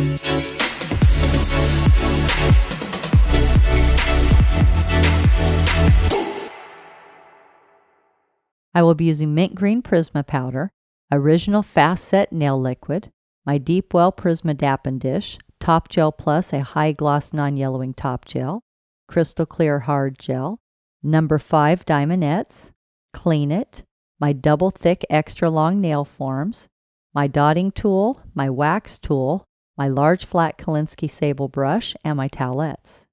I will be using mint green Prisma powder, original fast set nail liquid, my Deep Well Prisma Dappen dish, Top Gel Plus, a high gloss non-yellowing top gel, crystal clear hard gel, number 5 diamondettes, Clean It, my double thick extra long nail forms, my dotting tool, my wax tool, my large flat Kolinsky sable brush, and my towelettes.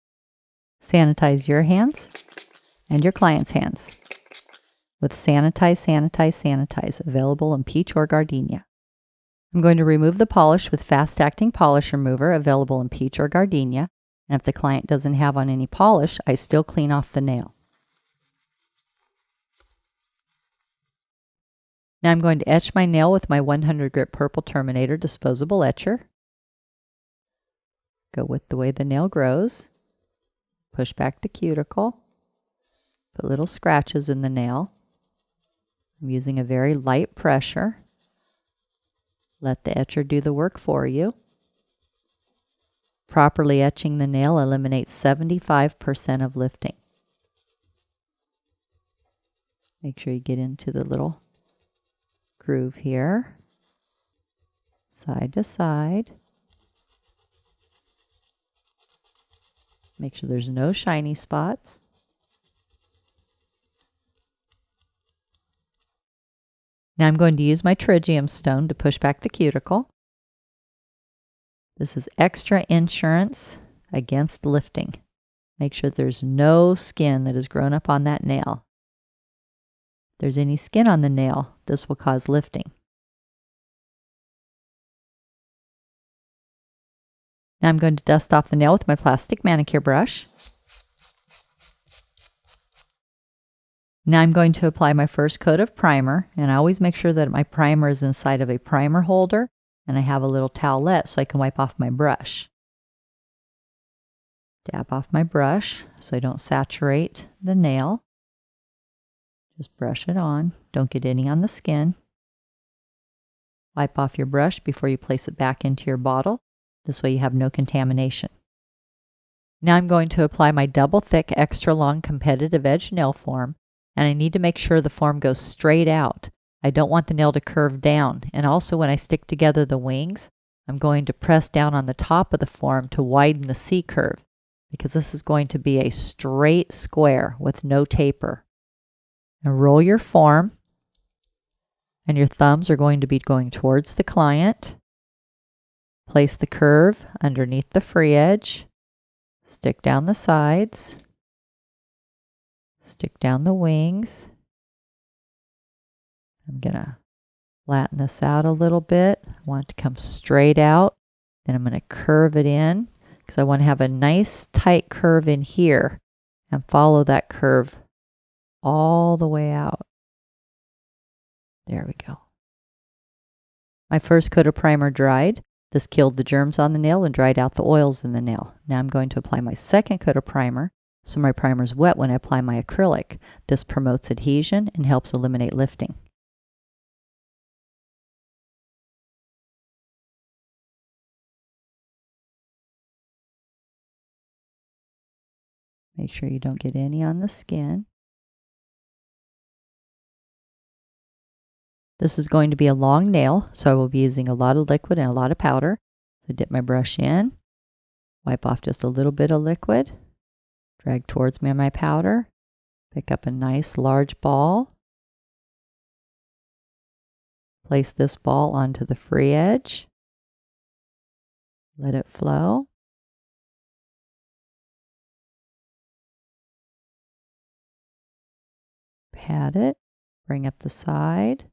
Sanitize your hands and your client's hands with Sanitize, Sanitize, Sanitize, available in peach or gardenia. I'm going to remove the polish with fast-acting polish remover, available in peach or gardenia, and if the client doesn't have on any polish, I still clean off the nail. Now I'm going to etch my nail with my 100 grit Purple Terminator disposable etcher. Go with the way the nail grows. Push back the cuticle. Put little scratches in the nail. I'm using a very light pressure. Let the etcher do the work for you. Properly etching the nail eliminates 75% of lifting. Make sure you get into the little groove here, side to side. Make sure there's no shiny spots. Now I'm going to use my Trigium stone to push back the cuticle. This is extra insurance against lifting. Make sure there's no skin that has grown up on that nail. If there's any skin on the nail, this will cause lifting. Now I'm going to dust off the nail with my plastic manicure brush. Now I'm going to apply my first coat of primer, and I always make sure that my primer is inside of a primer holder, and I have a little towelette so I can wipe off my brush. Dab off my brush so I don't saturate the nail. Just brush it on. Don't get any on the skin. Wipe off your brush before you place it back into your bottle. This way you have no contamination. Now I'm going to apply my double thick extra long competitive edge nail form, and I need to make sure the form goes straight out. I don't want the nail to curve down, and also when I stick together the wings, I'm going to press down on the top of the form to widen the C curve, because this is going to be a straight square with no taper. And roll your form, and your thumbs are going to be going towards the client. Place the curve underneath the free edge. Stick down the sides. Stick down the wings. I'm going to flatten this out a little bit. I want it to come straight out. Then I'm going to curve it in because I want to have a nice tight curve in here and follow that curve all the way out. There we go. My first coat of primer dried. This killed the germs on the nail and dried out the oils in the nail. Now I'm going to apply my second coat of primer, so my primer is wet when I apply my acrylic. This promotes adhesion and helps eliminate lifting. Make sure you don't get any on the skin. This is going to be a long nail, so I will be using a lot of liquid and a lot of powder. So dip my brush in, wipe off just a little bit of liquid, drag towards me my powder, pick up a nice large ball, place this ball onto the free edge, let it flow. Pat it, bring up the side.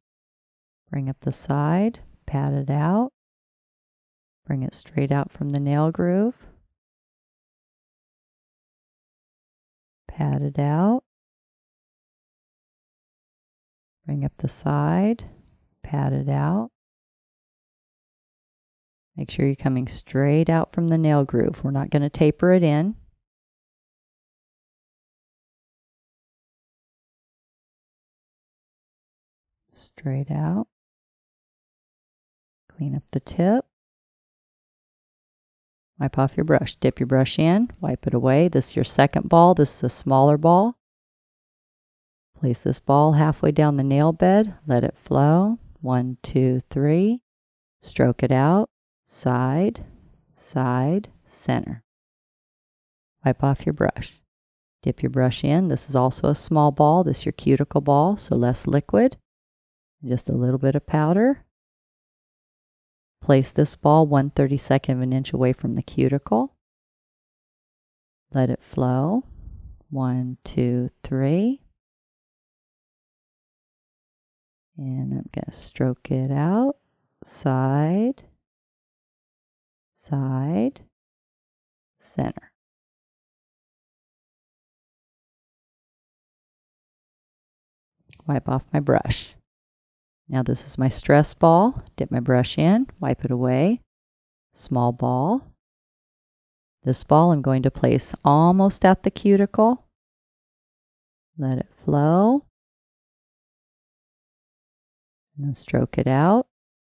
Bring up the side, pat it out, bring it straight out from the nail groove, pat it out, bring up the side, pat it out. Make sure you're coming straight out from the nail groove. We're not going to taper it in. Straight out. Clean up the tip. Wipe off your brush. Dip your brush in, wipe it away. This is your second ball. This is a smaller ball. Place this ball halfway down the nail bed. Let it flow. 1, 2, 3. Stroke it out. Side, side, center. Wipe off your brush. Dip your brush in. This is also a small ball. This is your cuticle ball, so less liquid. Just a little bit of powder. Place this ball 1/32 of an inch away from the cuticle. Let it flow. 1, 2, 3. And I'm going to stroke it out. Side, side, center. Wipe off my brush. Now this is my stress ball. Dip my brush in, wipe it away. Small ball. This ball I'm going to place almost at the cuticle. Let it flow. And then stroke it out.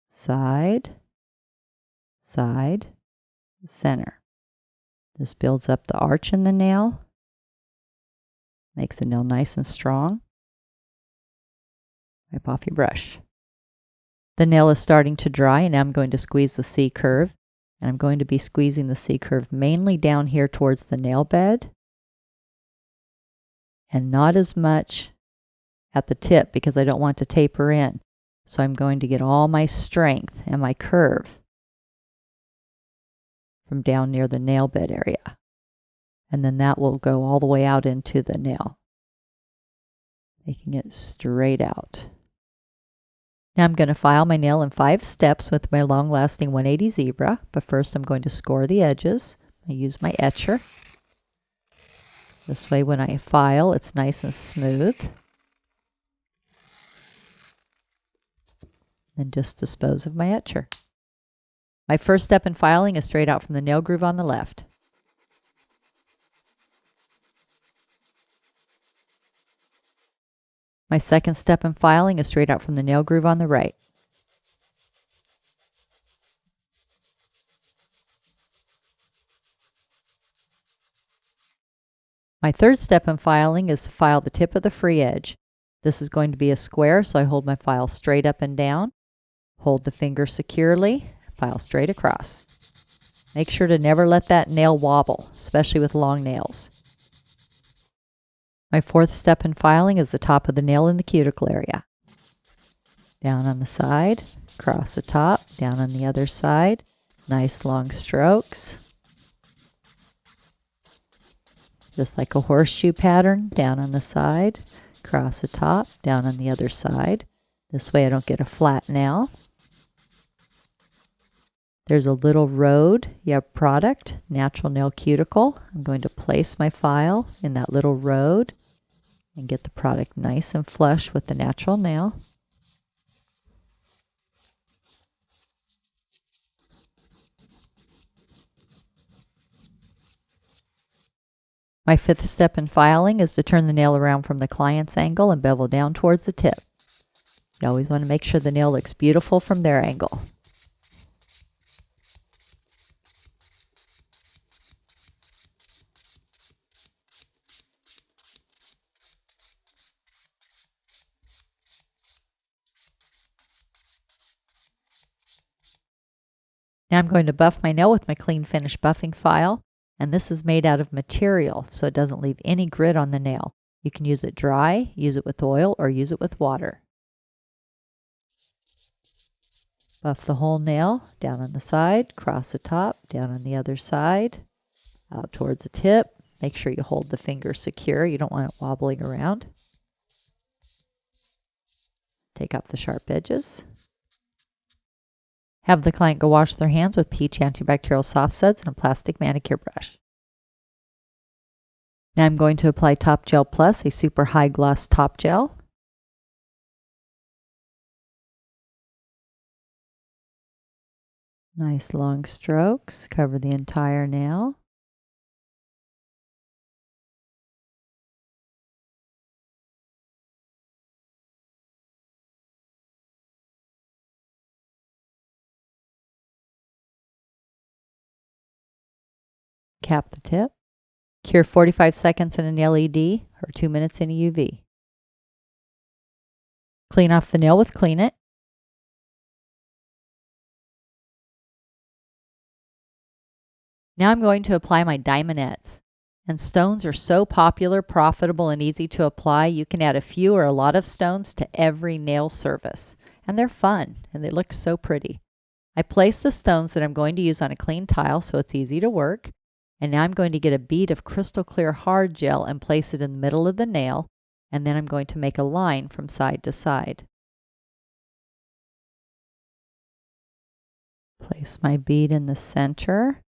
Side, side, center. This builds up the arch in the nail. Make the nail nice and strong. Wipe off your brush. The nail is starting to dry, and now I'm going to squeeze the C curve. And I'm going to be squeezing the C curve mainly down here towards the nail bed, and not as much at the tip because I don't want to taper in. So I'm going to get all my strength and my curve from down near the nail bed area. And then that will go all the way out into the nail, making it straight out. Now I'm going to file my nail in 5 steps with my long-lasting 180 zebra, but first I'm going to score the edges. I use my etcher. This way when I file, it's nice and smooth. And just dispose of my etcher. My first step in filing is straight out from the nail groove on the left. My second step in filing is straight out from the nail groove on the right. My third step in filing is to file the tip of the free edge. This is going to be a square, so I hold my file straight up and down. Hold the finger securely, file straight across. Make sure to never let that nail wobble, especially with long nails. My fourth step in filing is the top of the nail in the cuticle area. Down on the side, across the top, down on the other side. Nice long strokes. Just like a horseshoe pattern, down on the side, across the top, down on the other side. This way I don't get a flat nail. There's a little road. You have product, natural nail cuticle. I'm going to place my file in that little road and get the product nice and flush with the natural nail. My fifth step in filing is to turn the nail around from the client's angle and bevel down towards the tip. You always want to make sure the nail looks beautiful from their angle. Now I'm going to buff my nail with my clean finish buffing file, and this is made out of material so it doesn't leave any grit on the nail. You can use it dry, use it with oil, or use it with water. Buff the whole nail, down on the side, across the top, down on the other side, out towards the tip. Make sure you hold the finger secure. You don't want it wobbling around. Take off the sharp edges. Have the client go wash their hands with peach antibacterial soft suds and a plastic manicure brush. Now I'm going to apply Top Gel Plus, a super high gloss top gel. Nice long strokes, cover the entire nail. cap the tip. Cure 45 seconds in an LED or 2 minutes in a UV. Clean off the nail with Clean It. Now I'm going to apply my diamondettes. And stones are so popular, profitable, and easy to apply, you can add a few or a lot of stones to every nail service. And they're fun, and they look so pretty. I place the stones that I'm going to use on a clean tile so it's easy to work. And now I'm going to get a bead of crystal clear hard gel and place it in the middle of the nail. And then I'm going to make a line from side to side. Place my bead in the center.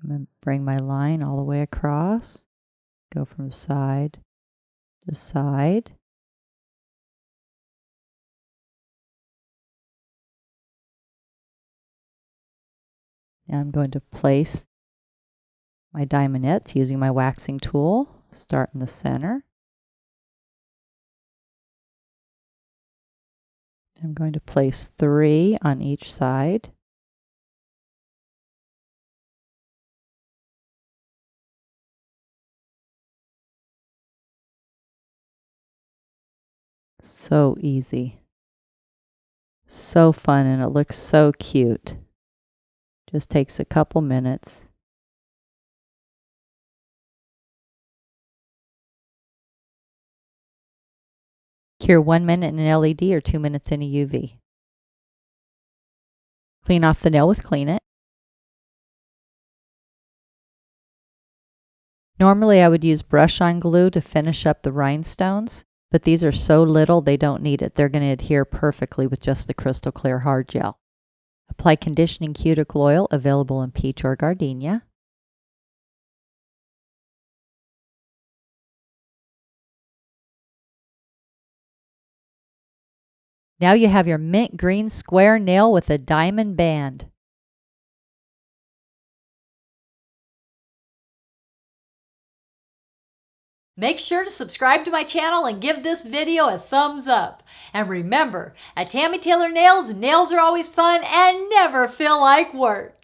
I'm going to bring my line all the way across, go from side to side. Now I'm going to place my diamondettes using my waxing tool. Start in the center. I'm going to place 3 on each side. So easy. So fun, and it looks so cute. Just takes a couple minutes. Cure 1 minute in an LED or 2 minutes in a UV. Clean off the nail with Clean It. Normally I would use brush-on glue to finish up the rhinestones, but these are so little they don't need it. They're going to adhere perfectly with just the crystal clear hard gel. Apply conditioning cuticle oil available in peach or gardenia. Now you have your mint green square nail with a diamond band. Make sure to subscribe to my channel and give this video a thumbs up. And remember, at Tammy Taylor Nails, nails are always fun and never feel like work.